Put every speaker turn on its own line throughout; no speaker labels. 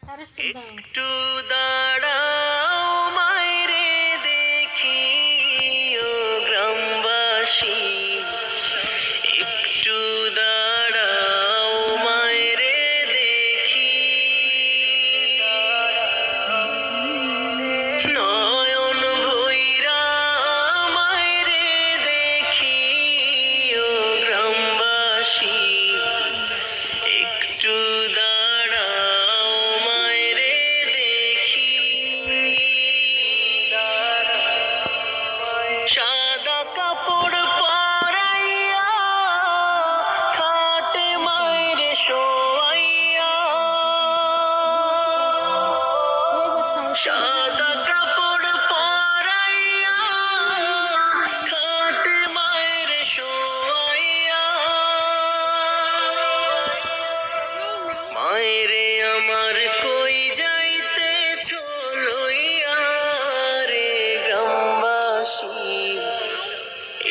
একটু দাঁড়াও মায়রে দেখি ও গ্রামবাসী, একটু দাঁড়াও মায়রে দেখি, নয়ন ভৈরা মায়রে দেখি ও গ্রামবাসী, একটু দাঁড়াও মায়রে দেখি। সাদা কাপড় পরাইয়া খাটে মায়রে শোয়াইয়া, সাদা কাপড় পরাইয়া খাটে মায়রে শোয়াইয়া, মায়রে আমার কই যাইতেছ লইয়া রে গ্রামবাসী,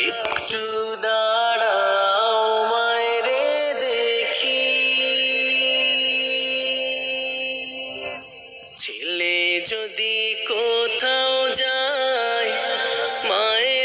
একটু দাঁড়াও মায়রে দেখি। ছেলে যদি কোথাও যায় মায়ের